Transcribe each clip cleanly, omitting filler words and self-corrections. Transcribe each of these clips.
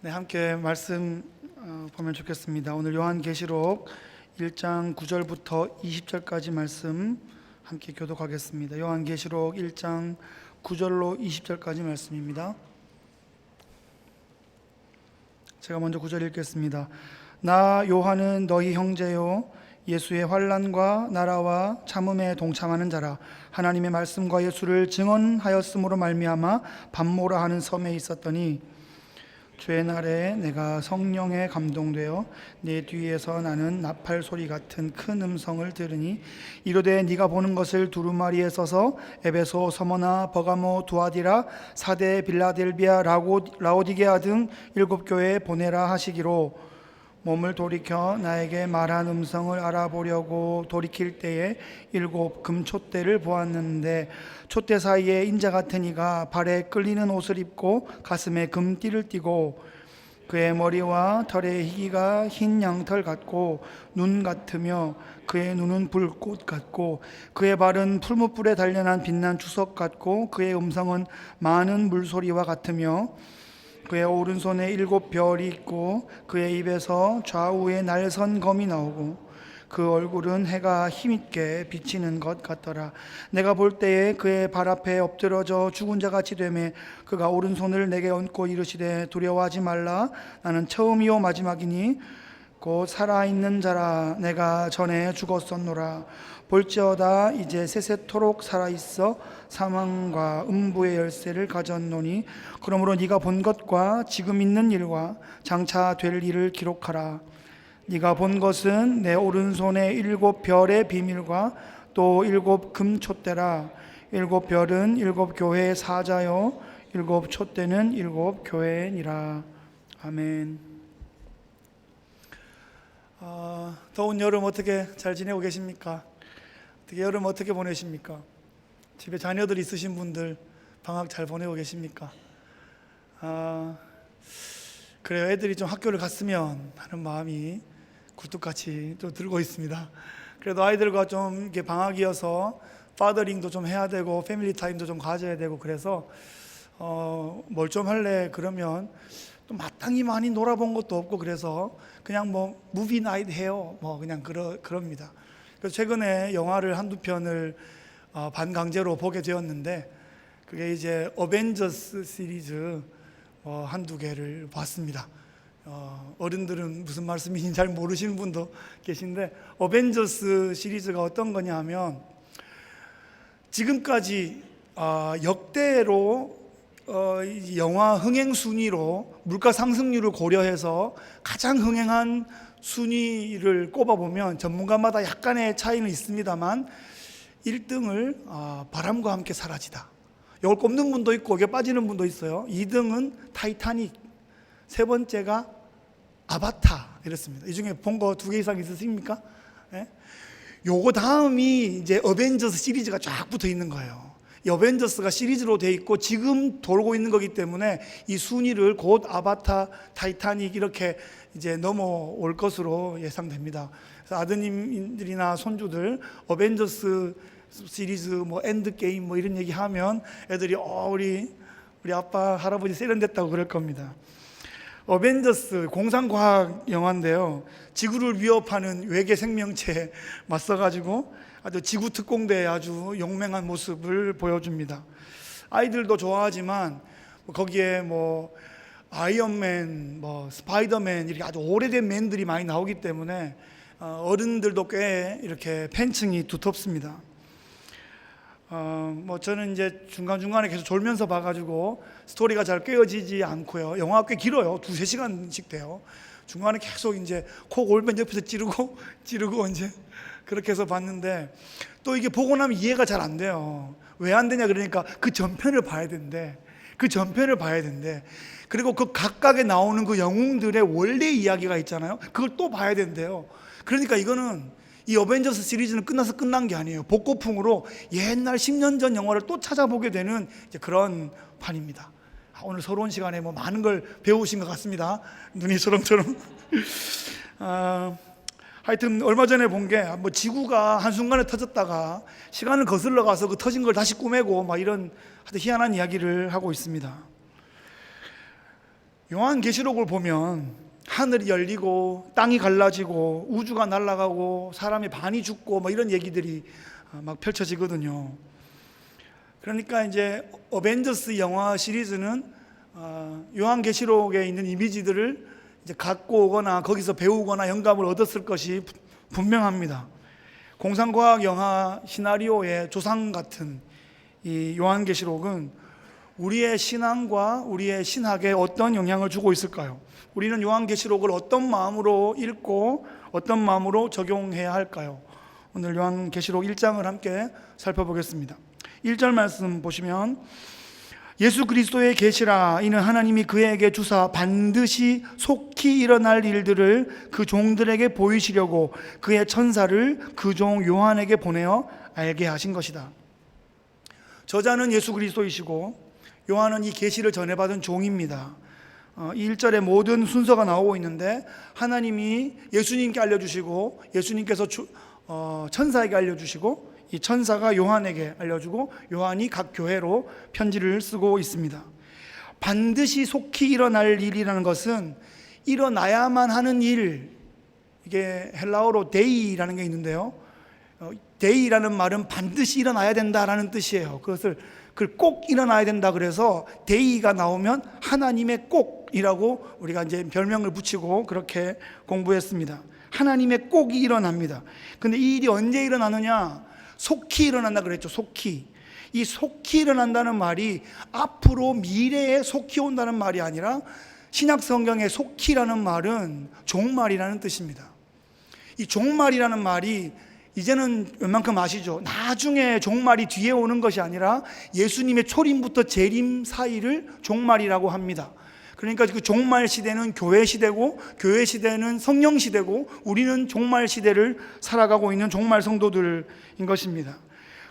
네, 함께 말씀 보면 좋겠습니다. 오늘 요한계시록 1장 9절부터 20절까지 말씀 함께 교독하겠습니다. 요한계시록 1장 9절로 20절까지 말씀입니다. 제가 먼저 9절 읽겠습니다. 나 요한은 너희 형제요 예수의 환난과 나라와 참음에 동참하는 자라. 하나님의 말씀과 예수를 증언하였음으로 말미암아 밤모라 하는 섬에 있었더니 주의 날에 내가 성령에 감동되어 내 뒤에서 나는 나팔 소리 같은 큰 음성을 들으니 이르되 네가 보는 것을 두루마리에 써서 에베소, 서머나, 버가모, 두아디라, 사대, 빌라델비아, 라오디게아 등 7교회에 보내라 하시기로 몸을 돌이켜 나에게 말한 음성을 알아보려고 돌이킬 때에 7 금촛대를 보았는데 촛대 사이에 인자 같은 이가 발에 끌리는 옷을 입고 가슴에 금띠를 띠고 그의 머리와 털의 희기가 흰 양털 같고 눈 같으며 그의 눈은 불꽃 같고 그의 발은 풀무불에 단련한 빛난 주석 같고 그의 음성은 많은 물소리와 같으며 그의 오른손에 7 별이 있고 그의 입에서 좌우에 날선 검이 나오고 그 얼굴은 해가 힘있게 비치는 것 같더라. 내가 볼 때에 그의 발 앞에 엎드러져 죽은 자 같이 되매 그가 오른손을 내게 얹고 이르시되 두려워하지 말라. 나는 처음이요 마지막이니 곧 살아있는 자라. 내가 전에 죽었었노라. 볼지어다 이제 세세토록 살아있어 사망과 음부의 열쇠를 가졌노니 그러므로 네가 본 것과 지금 있는 일과 장차 될 일을 기록하라. 네가 본 것은 내 오른손에 7 별의 비밀과 또 7 금촛대라. 7 별은 7 교회의 사자요 7 촛대는 7 교회니라. 아멘. 더운 여름 어떻게 잘 지내고 계십니까? 어떻게 여름 어떻게 보내십니까? 집에 자녀들 있으신 분들 방학 잘 보내고 계십니까? 그래요. 애들이 좀 학교를 갔으면 하는 마음이 굴뚝같이 또 들고 있습니다. 그래도 아이들과 좀 이렇게 방학이어서 파더링도 좀 해야 되고 패밀리 타임도 좀 가져야 되고 그래서 뭘 좀 할래 그러면 또 마땅히 많이 놀아본 것도 없고 그래서 그냥 뭐 무비 나잇 해요. 뭐 그냥 그럽니다. 그래서 최근에 영화를 한두 편을 반강제로 보게 되었는데 그게 이제 어벤져스 시리즈 한두 개를 봤습니다. 어른들은 무슨 말씀인지 잘 모르시는 분도 계신데 어벤져스 시리즈가 어떤 거냐 하면 지금까지 역대로 영화 흥행 순위로 물가 상승률을 고려해서 가장 흥행한 순위를 꼽아보면 전문가마다 약간의 차이는 있습니다만 1등을 바람과 함께 사라지다. 이걸 꼽는 분도 있고 이게 빠지는 분도 있어요. 2등은 타이타닉, 세 번째가 아바타 이렇습니다. 이 중에 본 거 2개 이상 있으십니까? 네? 요거 다음이 이제 어벤져스 시리즈가 쫙 붙어 있는 거예요. 이 어벤져스가 시리즈로 돼 있고 지금 돌고 있는 거기 때문에 이 순위를 곧 아바타, 타이타닉 이렇게 이제 넘어올 것으로 예상됩니다. 그래서 아드님들이나 손주들 어벤져스 시리즈 뭐 엔드게임 뭐 이런 얘기 하면 애들이 우리 아빠 할아버지 세련됐다고 그럴 겁니다. 어벤져스 공상과학 영화인데요. 지구를 위협하는 외계 생명체에 맞서가지고 아주 지구 특공대의 아주 용맹한 모습을 보여줍니다. 아이들도 좋아하지만 거기에 뭐 아이언맨, 뭐 스파이더맨 이렇게 아주 오래된 맨들이 많이 나오기 때문에 어른들도 꽤 이렇게 팬층이 두텁습니다. 뭐 저는 이제 중간중간에 계속 졸면서 봐가지고 스토리가 잘 꿰어지지 않고요. 영화가 꽤 길어요. 2-3시간씩 돼요. 중간에 계속 이제 코 골면 옆에서 찌르고 이제 그렇게 해서 봤는데 또 이게 보고 나면 이해가 잘 안 돼요. 왜 안 되냐 그러니까 그 전편을 봐야 된대. 그리고 그 각각에 나오는 그 영웅들의 원래 이야기가 있잖아요. 그걸 또 봐야 된대요. 그러니까 이거는 이 어벤져스 시리즈는 끝나서 끝난 게 아니에요. 복고풍으로 옛날 10년 전 영화를 또 찾아보게 되는 이제 그런 판입니다. 오늘 서러운 시간에 뭐 많은 걸 배우신 것 같습니다. 눈이 초롱초롱. 하여튼 얼마 전에 본 게 뭐 지구가 한순간에 터졌다가 시간을 거슬러 가서 그 터진 걸 다시 꾸매고 막 이런 희한한 이야기를 하고 있습니다. 요한계시록을 보면 하늘이 열리고 땅이 갈라지고 우주가 날아가고 사람의 반이 죽고 뭐 이런 얘기들이 막 펼쳐지거든요. 그러니까 이제 어벤져스 영화 시리즈는 요한계시록에 있는 이미지들을 이제 갖고 오거나 거기서 배우거나 영감을 얻었을 것이 분명합니다. 공상과학 영화 시나리오의 조상 같은 이 요한계시록은 우리의 신앙과 우리의 신학에 어떤 영향을 주고 있을까요? 우리는 요한계시록을 어떤 마음으로 읽고 어떤 마음으로 적용해야 할까요? 오늘 요한계시록 1장을 함께 살펴보겠습니다. 1절 말씀 보시면 예수 그리스도의 계시라 이는 하나님이 그에게 주사 반드시 속히 일어날 일들을 그 종들에게 보이시려고 그의 천사를 그 종 요한에게 보내어 알게 하신 것이다. 저자는 예수 그리스도이시고 요한은 이 계시를 전해받은 종입니다. 이 1절에 모든 순서가 나오고 있는데 하나님이 예수님께 알려주시고 예수님께서 천사에게 알려주시고 이 천사가 요한에게 알려주고 요한이 각 교회로 편지를 쓰고 있습니다. 반드시 속히 일어날 일이라는 것은 일어나야만 하는 일, 이게 헬라어로 데이라는 게 있는데요, 데이라는 말은 반드시 일어나야 된다라는 뜻이에요. 그걸 꼭 일어나야 된다 그래서 데이가 나오면 하나님의 꼭이라고 우리가 이제 별명을 붙이고 그렇게 공부했습니다. 하나님의 꼭이 일어납니다. 근데 이 일이 언제 일어나느냐? 속히 일어난다 그랬죠. 속히. 이 속히 일어난다는 말이 앞으로 미래에 속히 온다는 말이 아니라 신약 성경의 속히라는 말은 종말이라는 뜻입니다. 이 종말이라는 말이 이제는 웬만큼 아시죠? 나중에 종말이 뒤에 오는 것이 아니라 예수님의 초림부터 재림 사이를 종말이라고 합니다. 그러니까 그 종말 시대는 교회 시대고 교회 시대는 성령 시대고 우리는 종말 시대를 살아가고 있는 종말 성도들인 것입니다.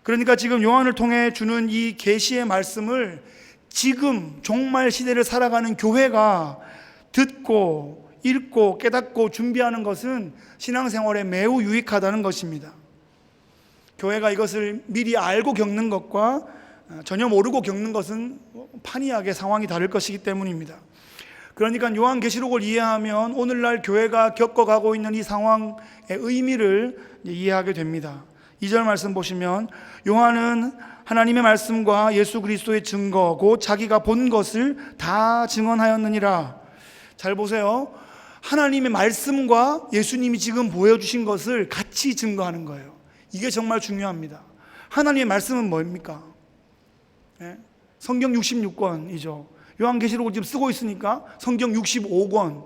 그러니까 지금 요한을 통해 주는 이 계시의 말씀을 지금 종말 시대를 살아가는 교회가 듣고 읽고 깨닫고 준비하는 것은 신앙생활에 매우 유익하다는 것입니다. 교회가 이것을 미리 알고 겪는 것과 전혀 모르고 겪는 것은 판이하게 상황이 다를 것이기 때문입니다. 그러니까 요한계시록을 이해하면 오늘날 교회가 겪어가고 있는 이 상황의 의미를 이해하게 됩니다. 2절 말씀 보시면 요한은 하나님의 말씀과 예수 그리스도의 증거 곧 자기가 본 것을 다 증언하였느니라. 잘 보세요. 하나님의 말씀과 예수님이 지금 보여주신 것을 같이 증거하는 거예요. 이게 정말 중요합니다. 하나님의 말씀은 뭡니까? 성경 66권이죠. 요한계시록을 지금 쓰고 있으니까 성경 65권.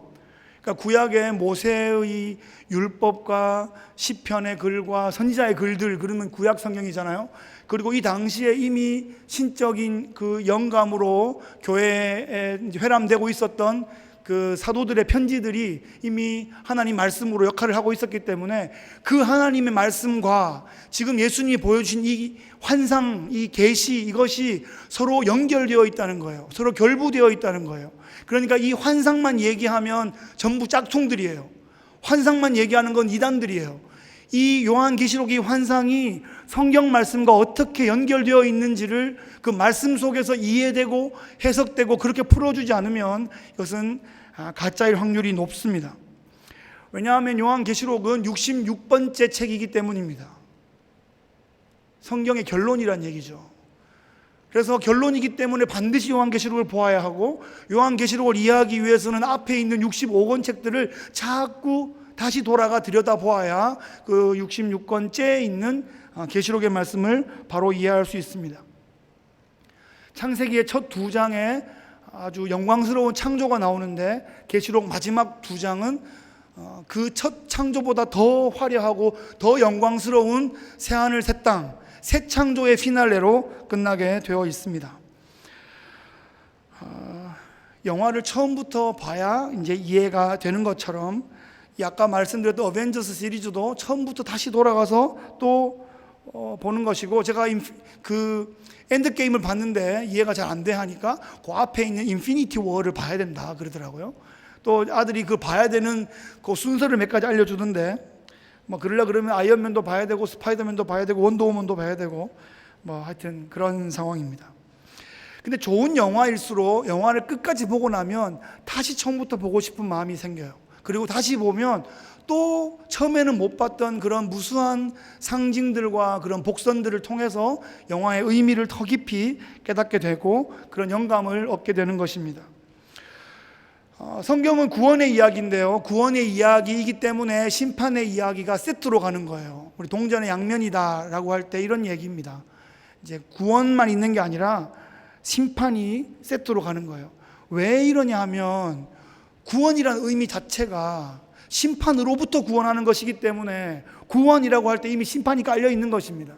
그러니까 구약의 모세의 율법과 시편의 글과 선지자의 글들, 그러면 구약 성경이잖아요. 그리고 이 당시에 이미 신적인 그 영감으로 교회에 회람되고 있었던 그 사도들의 편지들이 이미 하나님 말씀으로 역할을 하고 있었기 때문에 그 하나님의 말씀과 지금 예수님이 보여주신 이 환상, 이 계시, 이것이 서로 연결되어 있다는 거예요. 서로 결부되어 있다는 거예요. 그러니까 이 환상만 얘기하면 전부 짝퉁들이에요. 환상만 얘기하는 건 이단들이에요. 이 요한계시록의 환상이 성경 말씀과 어떻게 연결되어 있는지를 그 말씀 속에서 이해되고 해석되고 그렇게 풀어주지 않으면 이것은 가짜일 확률이 높습니다. 왜냐하면 요한계시록은 66번째 책이기 때문입니다. 성경의 결론이란 얘기죠. 그래서 결론이기 때문에 반드시 요한계시록을 보아야 하고 요한계시록을 이해하기 위해서는 앞에 있는 65권 책들을 자꾸 다시 돌아가 들여다보아야 그 66권째에 있는 계시록의 말씀을 바로 이해할 수 있습니다. 창세기의 첫 2장에 아주 영광스러운 창조가 나오는데 계시록 마지막 2장은 그 첫 창조보다 더 화려하고 더 영광스러운 새하늘 새 땅, 새 창조의 피날레로 끝나게 되어 있습니다. 영화를 처음부터 봐야 이제 이해가 되는 것처럼 아까 말씀드렸던 어벤져스 시리즈도 처음부터 다시 돌아가서 또 보는 것이고, 제가 그 엔드게임을 봤는데 이해가 잘 안 돼 하니까 그 앞에 있는 인피니티 워를 봐야 된다 그러더라고요. 또 아들이 그 봐야 되는 그 순서를 몇 가지 알려주던데, 뭐 그러려 그러면 아이언맨도 봐야 되고 스파이더맨도 봐야 되고 원더우먼도 봐야 되고 뭐 하여튼 그런 상황입니다. 근데 좋은 영화일수록 영화를 끝까지 보고 나면 다시 처음부터 보고 싶은 마음이 생겨요. 그리고 다시 보면 또 처음에는 못 봤던 그런 무수한 상징들과 그런 복선들을 통해서 영화의 의미를 더 깊이 깨닫게 되고 그런 영감을 얻게 되는 것입니다. 성경은 구원의 이야기인데요, 구원의 이야기이기 때문에 심판의 이야기가 세트로 가는 거예요. 우리 동전의 양면이다 라고 할 때 이런 얘기입니다. 이제 구원만 있는 게 아니라 심판이 세트로 가는 거예요. 왜 이러냐 하면 구원이라는 의미 자체가 심판으로부터 구원하는 것이기 때문에 구원이라고 할 때 이미 심판이 깔려 있는 것입니다.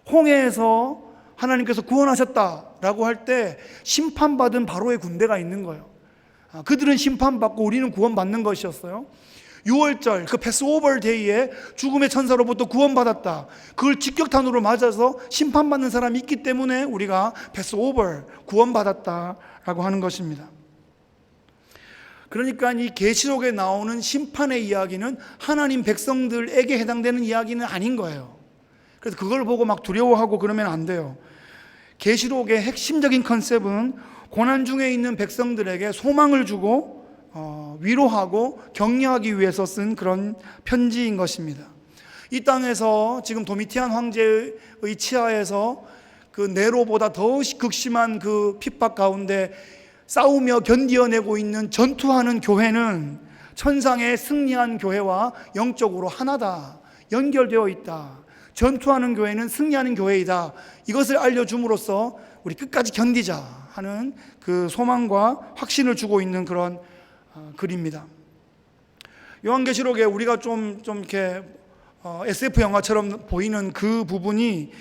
홍해에서 하나님께서 구원하셨다라고 할 때 심판받은 바로의 군대가 있는 거예요. 그들은 심판받고 우리는 구원받는 것이었어요. 6월절 그 패스오버 데이에 죽음의 천사로부터 구원받았다, 그걸 직격탄으로 맞아서 심판받는 사람이 있기 때문에 우리가 패스오버 구원받았다라고 하는 것입니다. 그러니까 이 계시록에 나오는 심판의 이야기는 하나님 백성들에게 해당되는 이야기는 아닌 거예요. 그래서 그걸 보고 막 두려워하고 그러면 안 돼요. 계시록의 핵심적인 컨셉은 고난 중에 있는 백성들에게 소망을 주고 위로하고 격려하기 위해서 쓴 그런 편지인 것입니다. 이 땅에서 지금 도미티안 황제의 치하에서 그 네로보다 더 극심한 그 핍박 가운데 싸우며 견디어내고 있는 전투하는 교회는 천상의 승리한 교회와 영적으로 하나다, 연결되어 있다. 전투하는 교회는 승리하는 교회이다. 이것을 알려줌으로써 우리 끝까지 견디자 하는 그 소망과 확신을 주고 있는 그런 글입니다. 요한계시록에 우리가 좀 이렇게 SF 영화처럼 보이는 그 부분이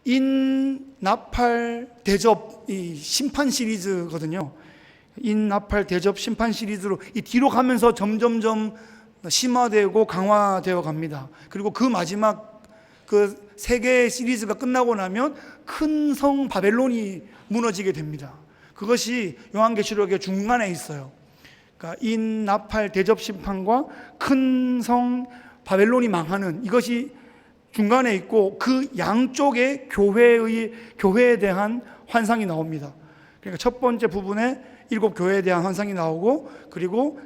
인나팔 대접 이 심판 시리즈거든요. 인나팔 대접 심판 시리즈로 이 뒤로 가면서 점점점 심화되고 강화되어 갑니다. 그리고 그 마지막 그 세 개의 시리즈가 끝나고 나면 큰 성 바벨론이 무너지게 됩니다. 그것이 요한계시록의 중간에 있어요. 그러니까 인나팔 대접 심판과 큰 성 바벨론이 망하는 이것이 중간에 있고 그 양쪽에 교회에 대한 환상이 나옵니다. 그러니까 첫 번째 부분에 7 교회에 대한 환상이 나오고, 그리고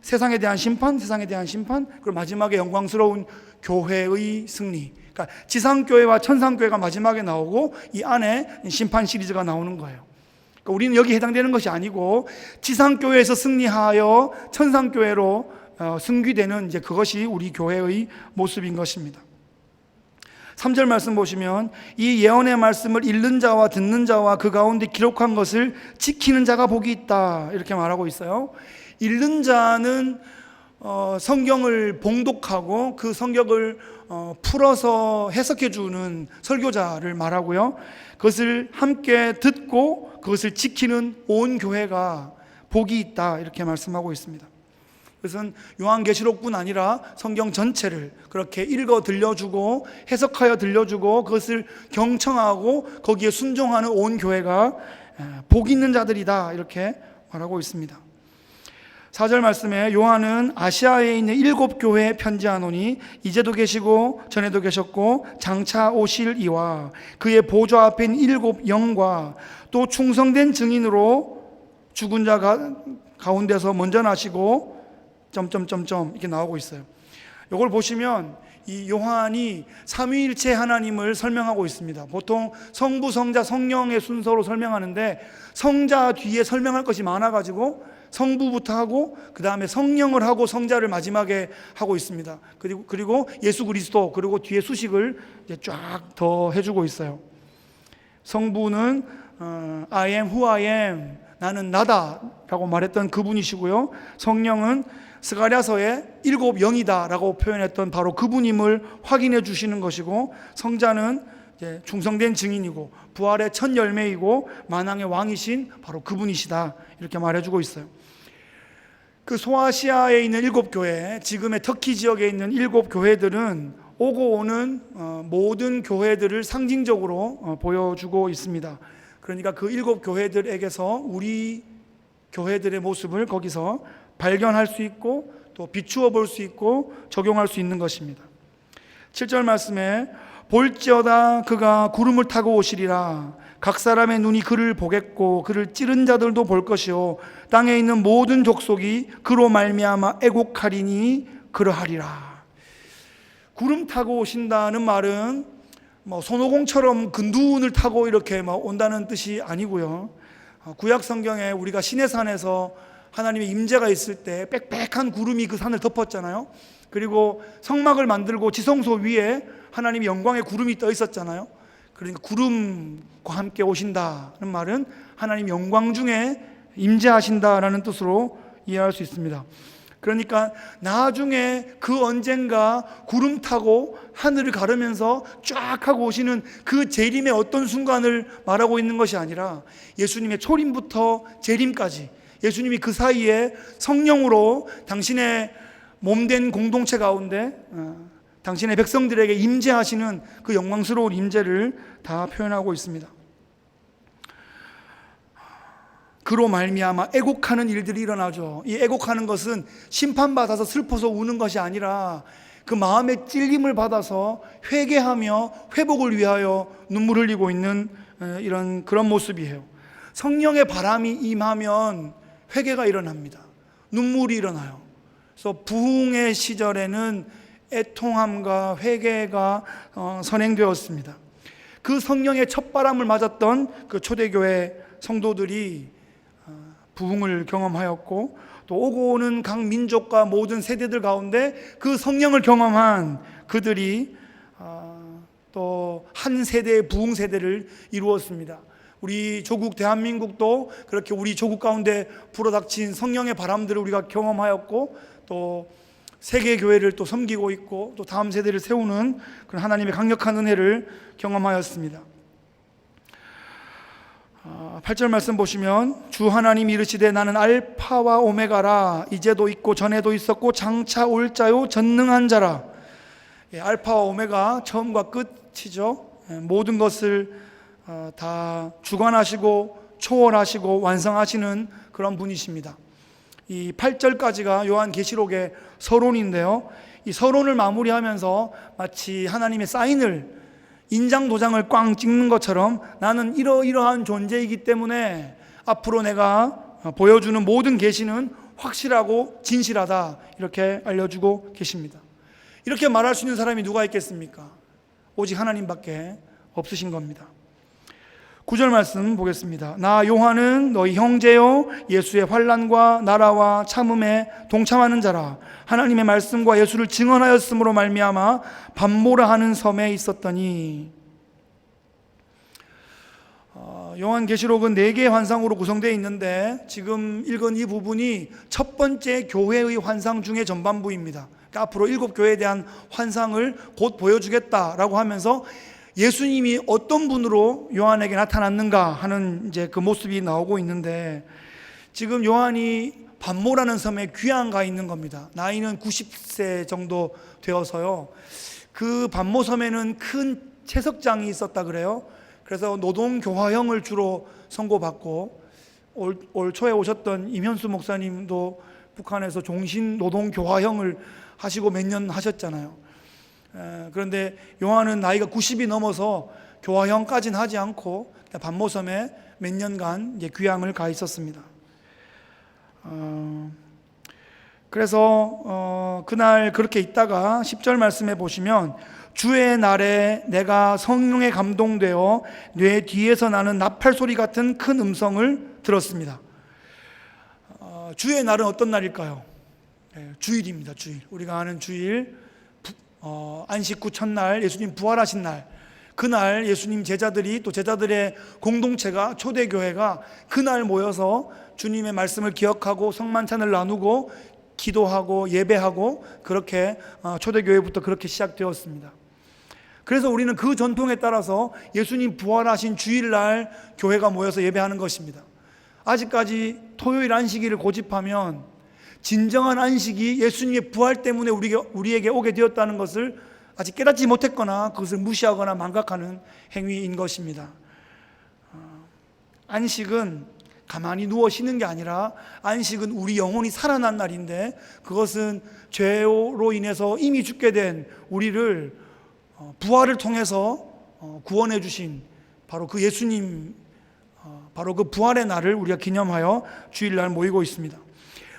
세상에 대한 심판, 그리고 마지막에 영광스러운 교회의 승리. 그러니까 지상교회와 천상교회가 마지막에 나오고 이 안에 심판 시리즈가 나오는 거예요. 그러니까 우리는 여기 해당되는 것이 아니고 지상교회에서 승리하여 천상교회로 승귀되는 이제 그것이 우리 교회의 모습인 것입니다. 3절 말씀 보시면 이 예언의 말씀을 읽는 자와 듣는 자와 그 가운데 기록한 것을 지키는 자가 복이 있다, 이렇게 말하고 있어요. 읽는 자는 성경을 봉독하고 그 성경을 풀어서 해석해 주는 설교자를 말하고요, 그것을 함께 듣고 그것을 지키는 온 교회가 복이 있다, 이렇게 말씀하고 있습니다. 그것은 요한계시록뿐 아니라 성경 전체를 그렇게 읽어 들려주고 해석하여 들려주고 그것을 경청하고 거기에 순종하는 온 교회가 복 있는 자들이다, 이렇게 말하고 있습니다. 4절 말씀에 요한은 아시아에 있는 7 교회에 편지하노니 이제도 계시고 전에도 계셨고 장차 오실 이와 그의 보좌 앞에 있는 7 영과 또 충성된 증인으로 죽은 자 가운데서 먼저 나시고 이렇게 나오고 있어요. 이걸 보시면 이 요한이 삼위일체 하나님을 설명하고 있습니다. 보통 성부, 성자, 성령의 순서로 설명하는데 성자 뒤에 설명할 것이 많아가지고 성부부터 하고 그 다음에 성령을 하고 성자를 마지막에 하고 있습니다. 그리고 예수 그리스도, 그리고 뒤에 수식을 쫙 더 해주고 있어요. 성부는 I am who I am, 나는 나다 라고 말했던 그분이시고요, 성령은 스가랴서의 7 영이다 라고 표현했던 바로 그분임을 확인해 주시는 것이고, 성자는 이제 충성된 증인이고 부활의 첫 열매이고 만왕의 왕이신 바로 그분이시다, 이렇게 말해주고 있어요. 그 소아시아에 있는 7 교회, 지금의 터키 지역에 있는 7 교회들은 오고 오는 모든 교회들을 상징적으로 보여주고 있습니다. 그러니까 그 7 교회들에게서 우리 교회들의 모습을 거기서 발견할 수 있고 또 비추어 볼 수 있고 적용할 수 있는 것입니다. 7절 말씀에 볼지어다 그가 구름을 타고 오시리라, 각 사람의 눈이 그를 보겠고 그를 찌른 자들도 볼 것이요 땅에 있는 모든 족속이 그로 말미암아 애곡하리니 그러하리라. 구름 타고 오신다는 말은 손오공처럼 근두운을 타고 이렇게 온다는 뜻이 아니고요. 구약 성경에 우리가 시내산에서 하나님의 임재가 있을 때 빽빽한 구름이 그 산을 덮었잖아요. 그리고 성막을 만들고 지성소 위에 하나님의 영광의 구름이 떠 있었잖아요. 그러니까 구름과 함께 오신다는 말은 하나님 영광 중에 임재하신다라는 뜻으로 이해할 수 있습니다. 그러니까 나중에 그 언젠가 구름 타고 하늘을 가르면서 쫙 하고 오시는 그 재림의 어떤 순간을 말하고 있는 것이 아니라 예수님의 초림부터 재림까지 예수님이 그 사이에 성령으로 당신의 몸된 공동체 가운데 당신의 백성들에게 임재하시는 그 영광스러운 임재를 다 표현하고 있습니다. 그로 말미암아 애곡하는 일들이 일어나죠. 이 애곡하는 것은 심판받아서 슬퍼서 우는 것이 아니라 그 마음의 찔림을 받아서 회개하며 회복을 위하여 눈물 흘리고 있는 이런 그런 모습이에요. 성령의 바람이 임하면 회개가 일어납니다. 눈물이 일어나요. 그래서 부흥의 시절에는 애통함과 회개가 선행되었습니다. 그 성령의 첫바람을 맞았던 그 초대교회 성도들이 부흥을 경험하였고 또 오고 오는 각 민족과 모든 세대들 가운데 그 성령을 경험한 그들이 또 한 세대의 부흥 세대를 이루었습니다. 우리 조국 대한민국도 그렇게 우리 조국 가운데 불어닥친 성령의 바람들을 우리가 경험하였고 또 세계 교회를 또 섬기고 있고 또 다음 세대를 세우는 그런 하나님의 강력한 은혜를 경험하였습니다. 8절 말씀 보시면 주 하나님이 이르시되 나는 알파와 오메가라 이제도 있고 전에도 있었고 장차 올 자요 전능한 자라. 알파와 오메가 처음과 끝이죠. 모든 것을 다 주관하시고 초월하시고 완성하시는 그런 분이십니다. 이 8절까지가 요한계시록의 서론인데요, 이 서론을 마무리하면서 마치 하나님의 사인을 인장 도장을 꽝 찍는 것처럼 나는 이러이러한 존재이기 때문에 앞으로 내가 보여주는 모든 계시는 확실하고 진실하다 이렇게 알려주고 계십니다. 이렇게 말할 수 있는 사람이 누가 있겠습니까? 오직 하나님밖에 없으신 겁니다. 9절 말씀 보겠습니다. 나 요한은 너희 형제요 예수의 환난과 나라와 참음에 동참하는 자라. 하나님의 말씀과 예수를 증언하였으므로 말미암아 밤모라 하는 섬에 있었더니. 요한계시록은 4개의 환상으로 구성되어 있는데 지금 읽은 이 부분이 첫 번째 교회의 환상 중의 전반부입니다. 그러니까 앞으로 7교회에 대한 환상을 곧 보여주겠다라고 하면서 예수님이 어떤 분으로 요한에게 나타났는가 하는 이제 그 모습이 나오고 있는데, 지금 요한이 밤모라는 섬에 귀양 가 있는 겁니다. 나이는 90세 정도 되어서요. 그 밤모 섬에는 큰 채석장이 있었다 그래요. 그래서 노동교화형을 주로 선고받고 올 초에 오셨던 임현수 목사님도 북한에서 종신 노동교화형을 하시고 몇 년 하셨잖아요. 그런데 요한은 나이가 90이 넘어서 교화형까지는 하지 않고 밤모섬에 몇 년간 이제 귀향을 가 있었습니다. 그래서 그날 그렇게 있다가 10절 말씀에 보시면 주의 날에 내가 성령에 감동되어 뇌 뒤에서 나는 나팔 소리 같은 큰 음성을 들었습니다. 주의 날은 어떤 날일까요? 주일입니다. 주일. 우리가 아는 주일, 안식 후 첫날 예수님 부활하신 날, 그날 예수님 제자들이 또 제자들의 공동체가 초대교회가 그날 모여서 주님의 말씀을 기억하고 성만찬을 나누고 기도하고 예배하고 그렇게 초대교회부터 그렇게 시작되었습니다. 그래서 우리는 그 전통에 따라서 예수님 부활하신 주일날 교회가 모여서 예배하는 것입니다. 아직까지 토요일 안식일을 고집하면 진정한 안식이 예수님의 부활 때문에 우리에게 오게 되었다는 것을 아직 깨닫지 못했거나 그것을 무시하거나 망각하는 행위인 것입니다. 안식은 가만히 누워 쉬는 게 아니라 안식은 우리 영혼이 살아난 날인데, 그것은 죄로 인해서 이미 죽게 된 우리를 부활을 통해서 구원해 주신 바로 그 예수님, 바로 그 부활의 날을 우리가 기념하여 주일날 모이고 있습니다.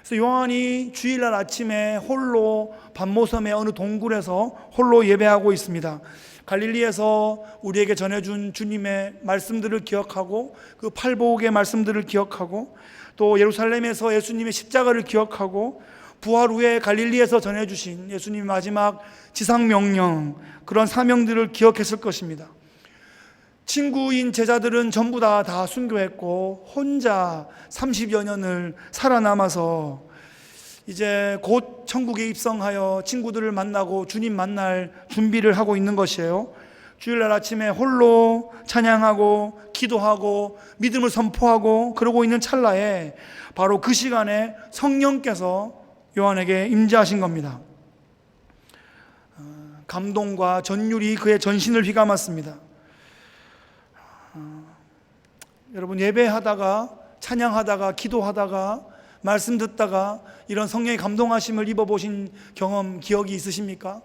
그래서 요한이 주일날 아침에 홀로 반모섬의 어느 동굴에서 홀로 예배하고 있습니다. 갈릴리에서 우리에게 전해준 주님의 말씀들을 기억하고 그 팔복의 말씀들을 기억하고 또 예루살렘에서 예수님의 십자가를 기억하고 부활 후에 갈릴리에서 전해주신 예수님의 마지막 지상명령, 그런 사명들을 기억했을 것입니다. 친구인 제자들은 전부 다 순교했고 혼자 30여 년을 살아남아서 이제 곧 천국에 입성하여 친구들을 만나고 주님 만날 준비를 하고 있는 것이에요. 주일날 아침에 홀로 찬양하고 기도하고 믿음을 선포하고 그러고 있는 찰나에 바로 그 시간에 성령께서 요한에게 임재하신 겁니다. 감동과 전율이 그의 전신을 휘감았습니다. 여러분, 예배하다가 찬양하다가 기도하다가 말씀 듣다가 이런 성령의 감동하심을 입어보신 경험, 기억이 있으십니까?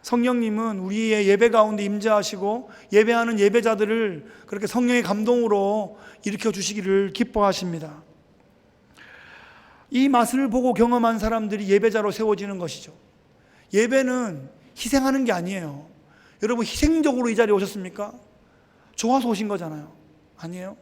성령님은 우리의 예배 가운데 임재하시고 예배하는 예배자들을 그렇게 성령의 감동으로 일으켜 주시기를 기뻐하십니다. 이 맛을 보고 경험한 사람들이 예배자로 세워지는 것이죠. 예배는 희생하는 게 아니에요. 여러분, 희생적으로 이 자리에 오셨습니까? 좋아서 오신 거잖아요. 아니에요.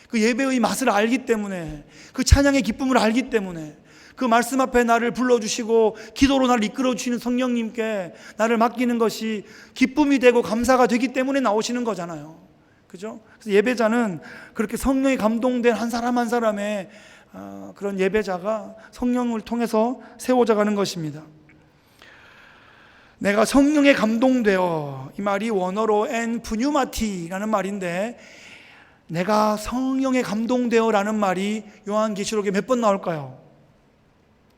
그 예배의 맛을 알기 때문에, 그 찬양의 기쁨을 알기 때문에, 그 말씀 앞에 나를 불러주시고 기도로 나를 이끌어주시는 성령님께 나를 맡기는 것이 기쁨이 되고 감사가 되기 때문에 나오시는 거잖아요. 그죠? 그래서 예배자는 그렇게 성령에 감동된 한 사람 한 사람의 그런 예배자가 성령을 통해서 세워져 가는 것입니다. 내가 성령에 감동되어, 이 말이 원어로 엔 푸뉴마티라는 말인데, 내가 성령에 감동되어 라는 말이 요한계시록에 몇 번 나올까요?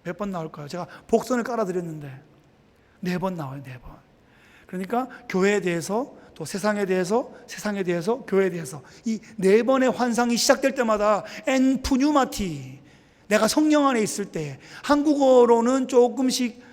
몇 번 나올까요? 제가 복선을 깔아드렸는데 4번 나와요. 4번. 그러니까 교회에 대해서, 또 세상에 대해서, 세상에 대해서, 교회에 대해서, 이 4번의 환상이 시작될 때마다 엔 푸뉴마티, 내가 성령 안에 있을 때, 한국어로는 조금씩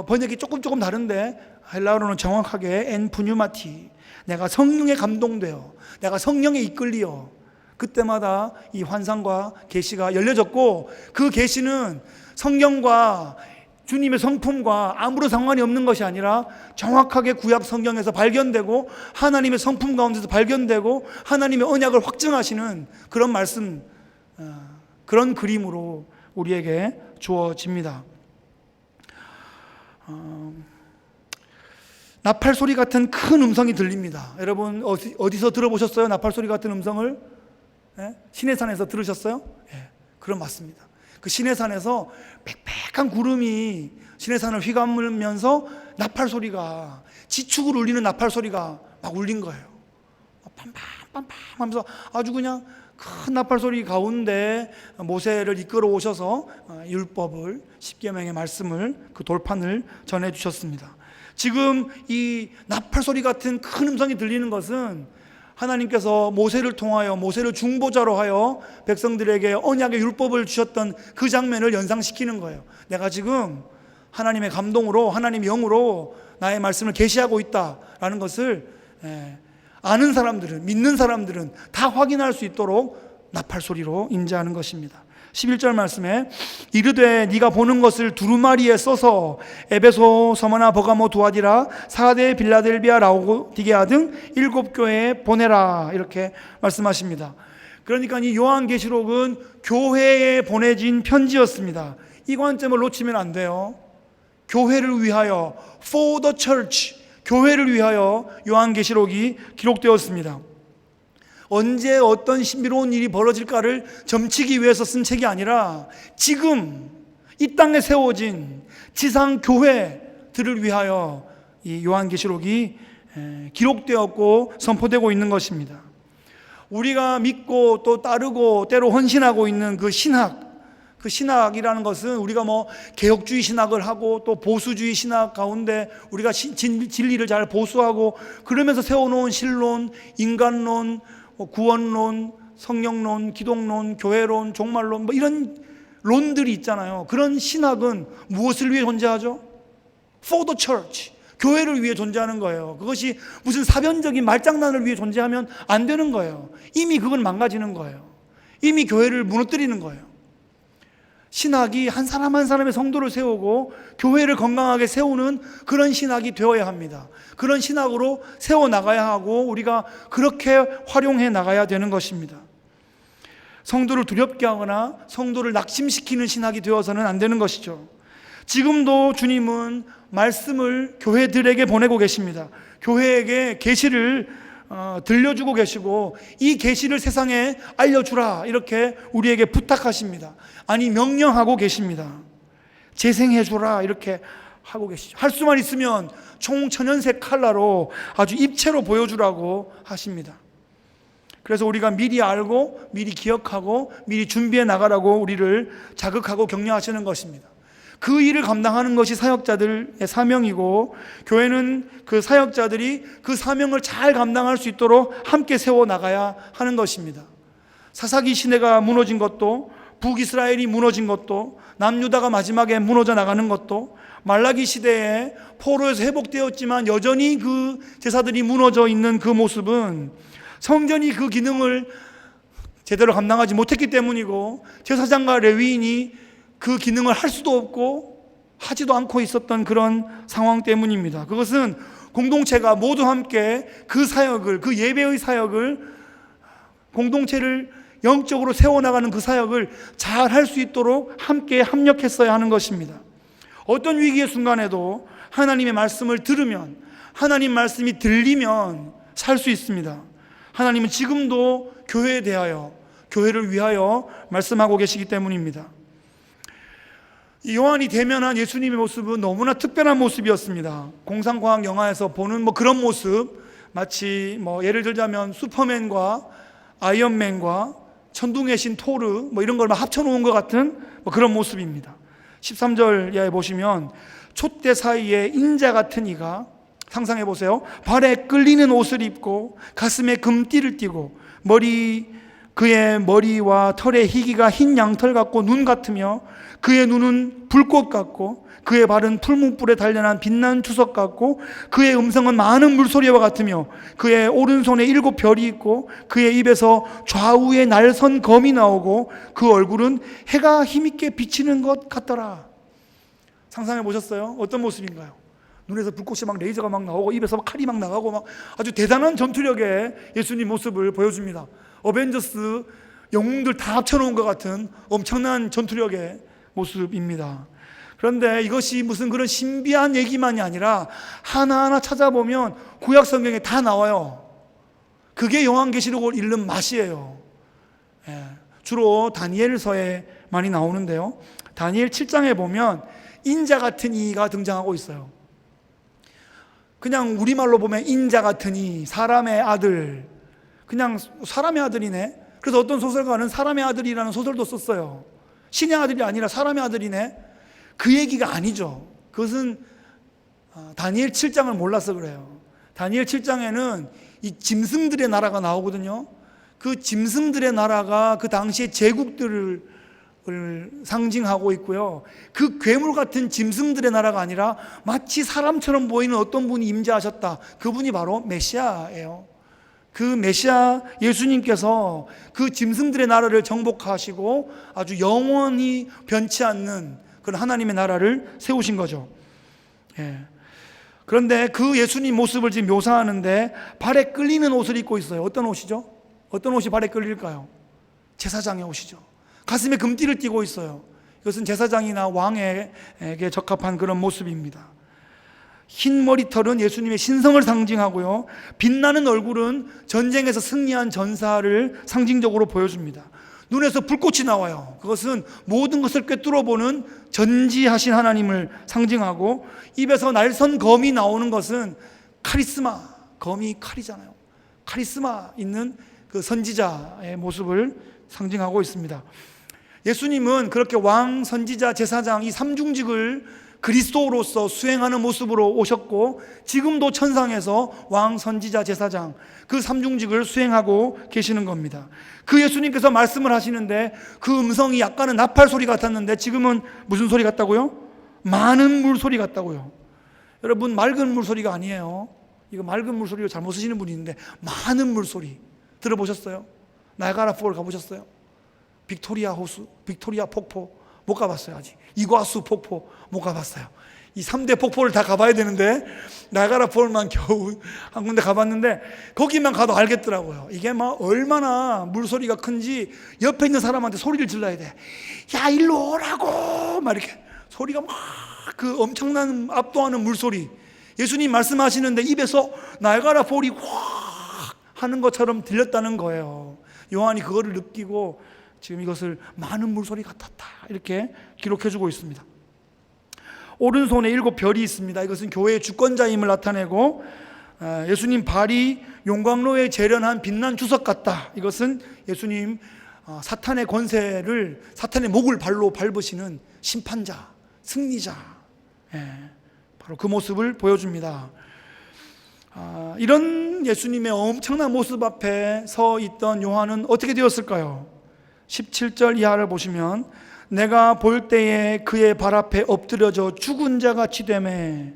번역이 조금 다른데 헬라어로는 정확하게 엔 푸뉴마티, 내가 성령에 감동되어, 내가 성령에 이끌리어, 그때마다 이 환상과 계시가 열려졌고, 그 계시는 성경과 주님의 성품과 아무런 상관이 없는 것이 아니라 정확하게 구약 성경에서 발견되고 하나님의 성품 가운데서 발견되고 하나님의 언약을 확증하시는 그런 말씀, 그런 그림으로 우리에게 주어집니다. 나팔 소리 같은 큰 음성이 들립니다. 여러분, 어디서 들어보셨어요? 나팔 소리 같은 음성을? 시내산에서 들으셨어요? 그럼 맞습니다. 그 시내산에서 빽빽한 구름이 시내산을 휘감으면서 나팔 소리가, 지축을 울리는 나팔 소리가 막 울린 거예요. 빰빰빰빰 하면서 아주 그냥 큰 나팔 소리 가운데 모세를 이끌어 오셔서 율법을, 십계명의 말씀을, 그 돌판을 전해 주셨습니다. 지금 이 나팔 소리 같은 큰 음성이 들리는 것은 하나님께서 모세를 통하여, 모세를 중보자로 하여 백성들에게 언약의 율법을 주셨던 그 장면을 연상시키는 거예요. 내가 지금 하나님의 감동으로, 하나님의 영으로 나의 말씀을 계시하고 있다라는 것을 아는 사람들은, 믿는 사람들은 다 확인할 수 있도록 나팔 소리로 인지하는 것입니다. 11절 말씀에 이르되 네가 보는 것을 두루마리에 써서 에베소, 서머나, 버가모, 두아디라, 사데, 빌라델비아, 라오디게아 등 7교회에 보내라, 이렇게 말씀하십니다. 그러니까 이 요한계시록은 교회에 보내진 편지였습니다. 이 관점을 놓치면 안 돼요. 교회를 위하여, for the church, 교회를 위하여 요한계시록이 기록되었습니다. 언제 어떤 신비로운 일이 벌어질까를 점치기 위해서 쓴 책이 아니라 지금 이 땅에 세워진 지상 교회들을 위하여 이 요한계시록이 기록되었고 선포되고 있는 것입니다. 우리가 믿고 또 따르고 때로 헌신하고 있는 그 신학, 그 신학이라는 것은 우리가 뭐 개혁주의 신학을 하고 또 보수주의 신학 가운데 우리가 진리를 잘 보수하고 그러면서 세워놓은 신론, 인간론, 구원론, 성령론, 기독론, 교회론, 종말론, 뭐 이런 론들이 있잖아요. 그런 신학은 무엇을 위해 존재하죠? For the church, 교회를 위해 존재하는 거예요. 그것이 무슨 사변적인 말장난을 위해 존재하면 안 되는 거예요. 이미 그건 망가지는 거예요. 이미 교회를 무너뜨리는 거예요. 신학이 한 사람 한 사람의 성도를 세우고 교회를 건강하게 세우는 그런 신학이 되어야 합니다. 그런 신학으로 세워나가야 하고 우리가 그렇게 활용해 나가야 되는 것입니다. 성도를 두렵게 하거나 성도를 낙심시키는 신학이 되어서는 안 되는 것이죠. 지금도 주님은 말씀을 교회들에게 보내고 계십니다. 교회에게 계시를 들려주고 계시고 이 계시를 세상에 알려주라 이렇게 우리에게 부탁하십니다. 아니 명령하고 계십니다. 재생해주라 이렇게 하고 계시죠. 할 수만 있으면 총천연색 칼라로 아주 입체로 보여주라고 하십니다. 그래서 우리가 미리 알고 미리 기억하고 미리 준비해 나가라고 우리를 자극하고 격려하시는 것입니다. 그 일을 감당하는 것이 사역자들의 사명이고 교회는 그 사역자들이 그 사명을 잘 감당할 수 있도록 함께 세워나가야 하는 것입니다. 사사기 시대가 무너진 것도, 북이스라엘이 무너진 것도, 남유다가 마지막에 무너져 나가는 것도, 말라기 시대에 포로에서 회복되었지만 여전히 그 제사들이 무너져 있는 그 모습은 성전이 그 기능을 제대로 감당하지 못했기 때문이고 제사장과 레위인이 그 기능을 할 수도 없고 하지도 않고 있었던 그런 상황 때문입니다. 그것은 공동체가 모두 함께 그 사역을, 그 예배의 사역을, 공동체를 영적으로 세워나가는 그 사역을 잘 할 수 있도록 함께 합력했어야 하는 것입니다. 어떤 위기의 순간에도 하나님의 말씀을 들으면, 하나님 말씀이 들리면 살 수 있습니다. 하나님은 지금도 교회에 대하여, 교회를 위하여 말씀하고 계시기 때문입니다. 요한이 대면한 예수님의 모습은 너무나 특별한 모습이었습니다. 공상과학 영화에서 보는 그런 모습, 마치 예를 들자면 슈퍼맨과 아이언맨과 천둥의 신 토르 이런 걸 합쳐놓은 것 같은 그런 모습입니다. 13절 이하에 보시면 촛대 사이에 인자 같은 이가, 상상해 보세요. 발에 끌리는 옷을 입고 가슴에 금띠를 띠고 그의 머리와 털의 희기가 흰 양털 같고 눈 같으며 그의 눈은 불꽃 같고 그의 발은 풀무불에 단련한 빛난 주석 같고 그의 음성은 많은 물소리와 같으며 그의 오른손에 7 별이 있고 그의 입에서 좌우에 날선 검이 나오고 그 얼굴은 해가 힘있게 비치는 것 같더라. 상상해 보셨어요? 어떤 모습인가요? 눈에서 불꽃이 레이저가 나오고 입에서 칼이 나가고 아주 대단한 전투력의 예수님 모습을 보여줍니다. 어벤져스 영웅들 다 합쳐놓은 것 같은 엄청난 전투력의 모습입니다. 그런데 이것이 무슨 그런 신비한 얘기만이 아니라 하나하나 찾아보면 구약 성경에 다 나와요. 그게 요한계시록을 읽는 맛이에요. 주로 다니엘서에 많이 나오는데요. 다니엘 7장에 보면 인자 같은 이가 등장하고 있어요. 그냥 우리말로 보면 인자 같은 이, 사람의 아들, 그냥 사람의 아들이네. 그래서 어떤 소설가는 사람의 아들이라는 소설도 썼어요. 신의 아들이 아니라 사람의 아들이네. 그 얘기가 아니죠. 그것은 다니엘 7장을 몰라서 그래요. 다니엘 7장에는 이 짐승들의 나라가 나오거든요. 그 짐승들의 나라가 그 당시의 제국들을 상징하고 있고요. 그 괴물 같은 짐승들의 나라가 아니라 마치 사람처럼 보이는 어떤 분이 임재하셨다. 그분이 바로 메시아예요. 그 메시아 예수님께서 그 짐승들의 나라를 정복하시고 아주 영원히 변치 않는 그런 하나님의 나라를 세우신 거죠. 그런데 그 예수님 모습을 지금 묘사하는데 발에 끌리는 옷을 입고 있어요. 어떤 옷이죠? 어떤 옷이 발에 끌릴까요? 제사장의 옷이죠. 가슴에 금띠를 띠고 있어요. 이것은 제사장이나 왕에게 적합한 그런 모습입니다. 흰 머리털은 예수님의 신성을 상징하고요, 빛나는 얼굴은 전쟁에서 승리한 전사를 상징적으로 보여줍니다. 눈에서 불꽃이 나와요. 그것은 모든 것을 꿰뚫어보는 전지하신 하나님을 상징하고, 입에서 날선 검이 나오는 것은 카리스마, 검이 칼이잖아요. 카리스마 있는 그 선지자의 모습을 상징하고 있습니다. 예수님은 그렇게 왕, 선지자, 제사장 이 삼중직을 그리스도로서 수행하는 모습으로 오셨고, 지금도 천상에서 왕, 선지자, 제사장 그 삼중직을 수행하고 계시는 겁니다. 그 예수님께서 말씀을 하시는데 그 음성이 약간은 나팔 소리 같았는데 지금은 무슨 소리 같다고요? 많은 물 소리 같다고요. 여러분, 맑은 물소리가 아니에요. 이거 맑은 물소리로 잘못 쓰시는 분이 있는데, 많은 물소리 들어보셨어요? 나이아가라 폴 가보셨어요? 빅토리아 호수, 빅토리아 폭포 못 가봤어요. 아직. 이과수 폭포 못 가봤어요. 이 3대 폭포를 다 가봐야 되는데 나이아가라 폴만 겨우 한 군데 가봤는데, 거기만 가도 알겠더라고요. 이게 막 얼마나 물소리가 큰지 옆에 있는 사람한테 소리를 질러야 돼. 야, 일로 오라고! 막 이렇게 소리가 막 그 엄청난 압도하는 물소리. 예수님 말씀하시는데 입에서 나이아가라 폴이 확 하는 것처럼 들렸다는 거예요. 요한이 그거를 느끼고 지금 이것을 많은 물소리 같았다 이렇게 기록해주고 있습니다. 오른손에 7별이 있습니다. 이것은 교회의 주권자임을 나타내고, 예수님 발이 용광로에 재련한 빛난 주석 같다. 이것은 예수님 사탄의 권세를, 사탄의 목을 발로 밟으시는 심판자, 승리자, 바로 그 모습을 보여줍니다. 이런 예수님의 엄청난 모습 앞에 서 있던 요한은 어떻게 되었을까요? 17절 이하를 보시면, 내가 볼 때에 그의 발 앞에 엎드려져 죽은 자 같이 되매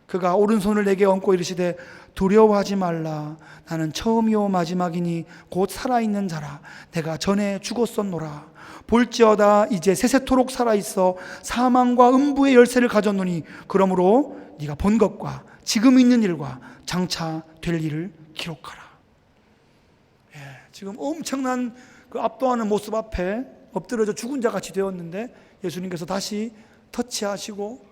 그가 오른손을 내게 얹고 이르시되 두려워하지 말라. 나는 처음이요 마지막이니 곧 살아있는 자라. 내가 전에 죽었었노라. 볼지어다 이제 세세토록 살아있어 사망과 음부의 열쇠를 가졌노니 그러므로 네가 본 것과 지금 있는 일과 장차 될 일을 기록하라. 지금 엄청난 그 압도하는 모습 앞에 엎드려져 죽은 자 같이 되었는데, 예수님께서 다시 터치하시고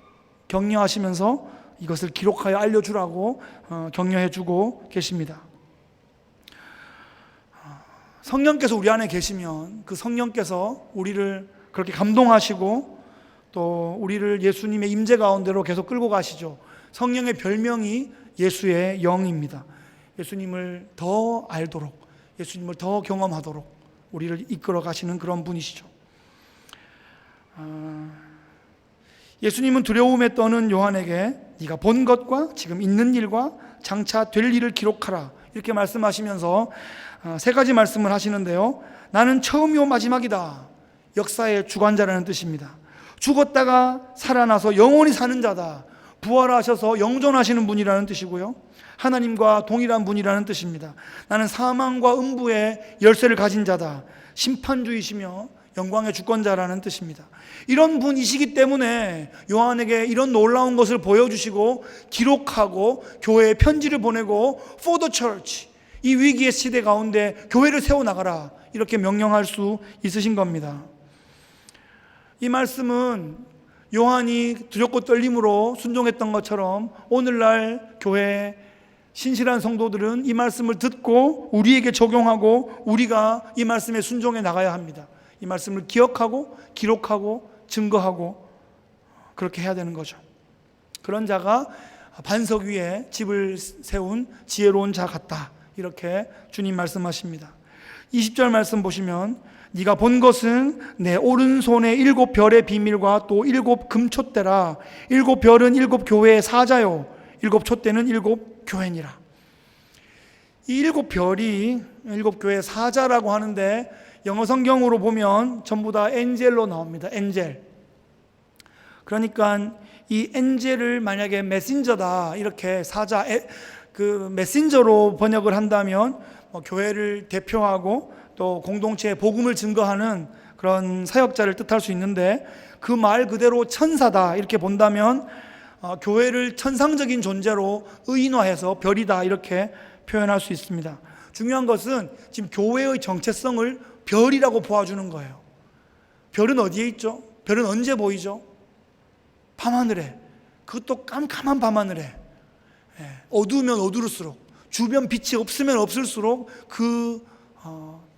격려하시면서 이것을 기록하여 알려주라고 격려해 주고 계십니다. 성령께서 우리 안에 계시면 그 성령께서 우리를 그렇게 감동하시고 또 우리를 예수님의 임재 가운데로 계속 끌고 가시죠. 성령의 별명이 예수의 영입니다. 예수님을 더 알도록, 예수님을 더 경험하도록 우리를 이끌어 가시는 그런 분이시죠. 예수님은 두려움에 떠는 요한에게 네가 본 것과 지금 있는 일과 장차 될 일을 기록하라 이렇게 말씀하시면서 3가지 말씀을 하시는데요. 나는 처음이요 마지막이다. 역사의 주관자라는 뜻입니다. 죽었다가 살아나서 영원히 사는 자다. 부활하셔서 영존하시는 분이라는 뜻이고요. 하나님과 동일한 분이라는 뜻입니다. 나는 사망과 음부의 열쇠를 가진 자다. 심판주이시며 영광의 주권자라는 뜻입니다. 이런 분이시기 때문에 요한에게 이런 놀라운 것을 보여주시고 기록하고 교회에 편지를 보내고 For the church, 이 위기의 시대 가운데 교회를 세워나가라 이렇게 명령할 수 있으신 겁니다. 이 말씀은 요한이 두렵고 떨림으로 순종했던 것처럼 오늘날 교회 신실한 성도들은 이 말씀을 듣고 우리에게 적용하고 우리가 이 말씀에 순종해 나가야 합니다. 이 말씀을 기억하고 기록하고 증거하고 그렇게 해야 되는 거죠. 그런 자가 반석 위에 집을 세운 지혜로운 자 같다 이렇게 주님 말씀하십니다. 20절 말씀 보시면 네가 본 것은 내 오른손의 7별의 비밀과 또 7 금촛대라. 7별은 7 교회의 사자요 7 촛대는 7 교회니라. 이 7별이 7 교회의 사자라고 하는데 영어 성경으로 보면 전부 다 엔젤로 나옵니다. 엔젤. 그러니까 이 엔젤을 만약에 메신저다 이렇게 사자 그 메신저로 번역을 한다면 교회를 대표하고 또 공동체의 복음을 증거하는 그런 사역자를 뜻할 수 있는데, 그 말 그대로 천사다 이렇게 본다면 교회를 천상적인 존재로 의인화해서 별이다 이렇게 표현할 수 있습니다. 중요한 것은 지금 교회의 정체성을 별이라고 보아주는 거예요. 별은 어디에 있죠? 별은 언제 보이죠? 밤하늘에. 그것도 깜깜한 밤하늘에. 어두우면 어두울수록, 주변 빛이 없으면 없을수록 그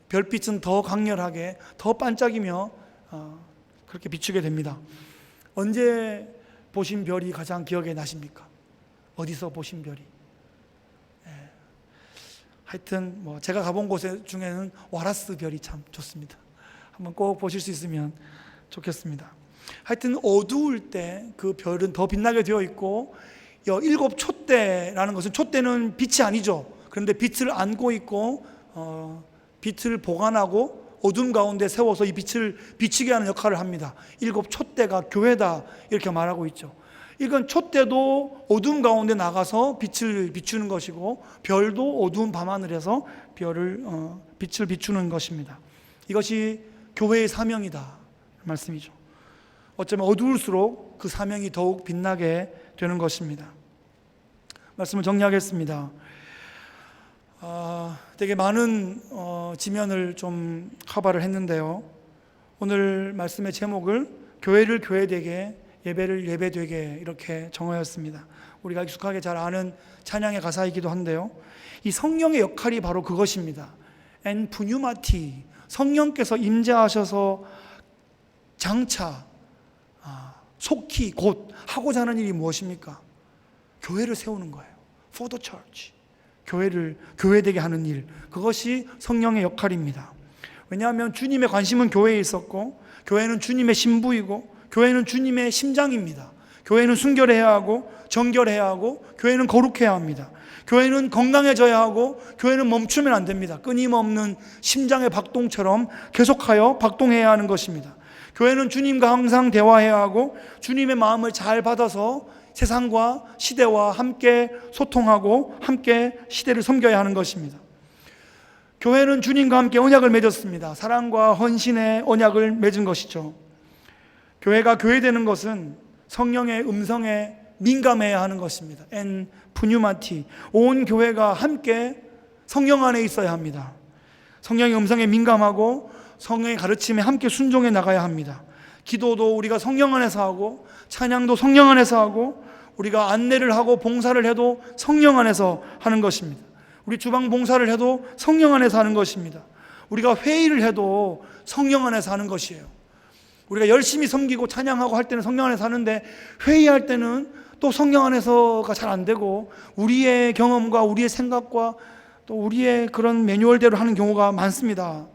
별빛은 더 강렬하게, 더 반짝이며 그렇게 비추게 됩니다. 언제 보신 별이 가장 기억에 나십니까? 어디서 보신 별이? 하여튼 제가 가본 곳 중에는 와라스 별이 참 좋습니다. 한번 꼭 보실 수 있으면 좋겠습니다. 하여튼 어두울 때 그 별은 더 빛나게 되어 있고, 7 촛대라는 것은, 촛대는 빛이 아니죠. 그런데 빛을 안고 있고 빛을 보관하고 어둠 가운데 세워서 이 빛을 비치게 하는 역할을 합니다. 7 촛대가 교회다 이렇게 말하고 있죠. 이건 촛대도 어둠 가운데 나가서 빛을 비추는 것이고, 별도 어두운 밤하늘에서 빛을 비추는 것입니다. 이것이 교회의 사명이다 말씀이죠. 어쩌면 어두울수록 그 사명이 더욱 빛나게 되는 것입니다. 말씀을 정리하겠습니다. 되게 많은 지면을 좀 커버를 했는데요, 오늘 말씀의 제목을 교회를 교회되게, 예배를 예배되게 이렇게 정하였습니다. 우리가 익숙하게 잘 아는 찬양의 가사이기도 한데요, 이 성령의 역할이 바로 그것입니다. 엔 푸뉴마티, 성령께서 임재하셔서 장차 속히 곧 하고자 하는 일이 무엇입니까? 교회를 세우는 거예요. For the church. 교회를 교회되게 하는 일, 그것이 성령의 역할입니다. 왜냐하면 주님의 관심은 교회에 있었고, 교회는 주님의 신부이고, 교회는 주님의 심장입니다. 교회는 순결해야 하고, 정결해야 하고, 교회는 거룩해야 합니다. 교회는 건강해져야 하고, 교회는 멈추면 안 됩니다. 끊임없는 심장의 박동처럼 계속하여 박동해야 하는 것입니다. 교회는 주님과 항상 대화해야 하고, 주님의 마음을 잘 받아서 세상과 시대와 함께 소통하고 함께 시대를 섬겨야 하는 것입니다. 교회는 주님과 함께 언약을 맺었습니다. 사랑과 헌신의 언약을 맺은 것이죠. 교회가 교회되는 것은 성령의 음성에 민감해야 하는 것입니다. 엔 푸뉴마티, 온 교회가 함께 성령 안에 있어야 합니다. 성령의 음성에 민감하고 성령의 가르침에 함께 순종해 나가야 합니다. 기도도 우리가 성령 안에서 하고, 찬양도 성령 안에서 하고, 우리가 안내를 하고 봉사를 해도 성령 안에서 하는 것입니다. 우리 주방 봉사를 해도 성령 안에서 하는 것입니다. 우리가 회의를 해도 성령 안에서 하는 것이에요. 우리가 열심히 섬기고 찬양하고 할 때는 성령 안에서 하는데, 회의할 때는 또 성령 안에서가 잘 안 되고, 우리의 경험과 우리의 생각과 또 우리의 그런 매뉴얼대로 하는 경우가 많습니다.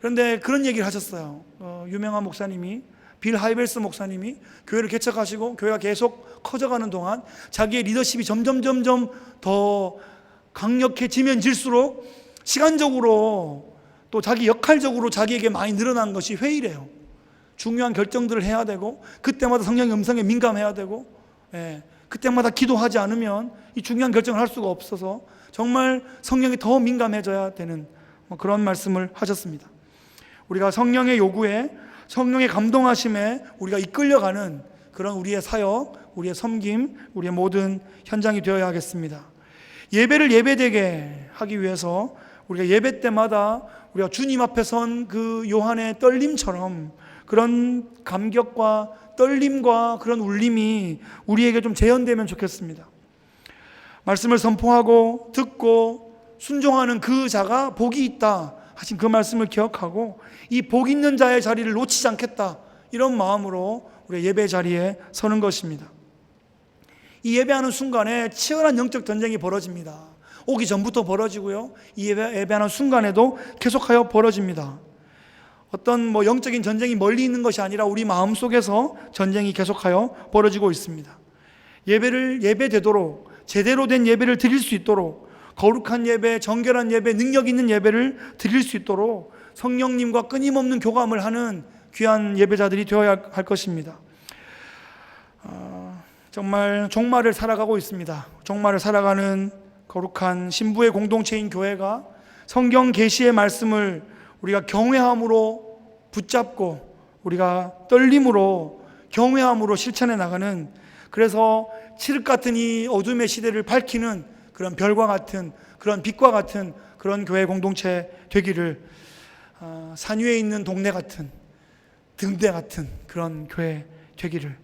그런데 그런 얘기를 하셨어요. 유명한 목사님이, 빌 하이벨스 목사님이 교회를 개척하시고 교회가 계속 커져가는 동안 자기의 리더십이 점점 더 강력해지면 질수록 시간적으로 또 자기 역할적으로 자기에게 많이 늘어난 것이 회의래요. 중요한 결정들을 해야 되고, 그때마다 성령의 음성에 민감해야 되고, 그때마다 기도하지 않으면 이 중요한 결정을 할 수가 없어서 정말 성령이 더 민감해져야 되는 그런 말씀을 하셨습니다. 우리가 성령의 요구에, 성령의 감동하심에 우리가 이끌려가는 그런 우리의 사역, 우리의 섬김, 우리의 모든 현장이 되어야 하겠습니다. 예배를 예배되게 하기 위해서 우리가 예배 때마다 우리가 주님 앞에 선 그 요한의 떨림처럼 그런 감격과 떨림과 그런 울림이 우리에게 좀 재현되면 좋겠습니다. 말씀을 선포하고 듣고 순종하는 그 자가 복이 있다 하신 그 말씀을 기억하고, 이 복 있는 자의 자리를 놓치지 않겠다, 이런 마음으로 우리가 예배 자리에 서는 것입니다. 이 예배하는 순간에 치열한 영적 전쟁이 벌어집니다. 오기 전부터 벌어지고요, 이 예배하는 순간에도 계속하여 벌어집니다. 어떤 영적인 전쟁이 멀리 있는 것이 아니라 우리 마음속에서 전쟁이 계속하여 벌어지고 있습니다. 예배를 예배되도록, 제대로 된 예배를 드릴 수 있도록, 거룩한 예배, 정결한 예배, 능력 있는 예배를 드릴 수 있도록 성령님과 끊임없는 교감을 하는 귀한 예배자들이 되어야 할 것입니다. 정말 종말을 살아가고 있습니다. 종말을 살아가는 거룩한 신부의 공동체인 교회가 성경 계시의 말씀을 우리가 경외함으로 붙잡고, 우리가 떨림으로 경외함으로 실천해 나가는, 그래서 칠흑 같은 이 어둠의 시대를 밝히는 그런 별과 같은, 그런 빛과 같은 그런 교회 공동체 되기를, 산 위에 있는 동네 같은, 등대 같은 그런 교회 되기를,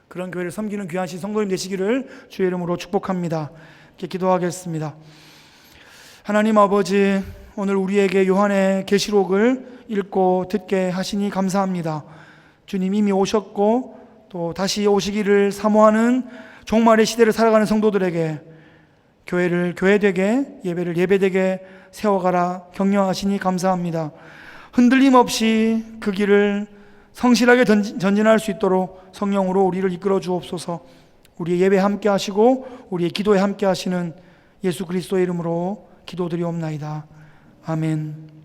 그런 교회를 섬기는 귀하신 성도님 되시기를 주의 이름으로 축복합니다. 이렇게 기도하겠습니다. 하나님 아버지, 오늘 우리에게 요한의 계시록을 읽고 듣게 하시니 감사합니다. 주님 이미 오셨고 또 다시 오시기를 사모하는 종말의 시대를 살아가는 성도들에게 교회를 교회되게, 예배를 예배되게 세워가라 격려하시니 감사합니다. 흔들림 없이 그 길을 성실하게 전진할 수 있도록 성령으로 우리를 이끌어 주옵소서. 우리의 예배에 함께 하시고 우리의 기도에 함께 하시는 예수 그리스도의 이름으로 기도드리옵나이다. 아멘.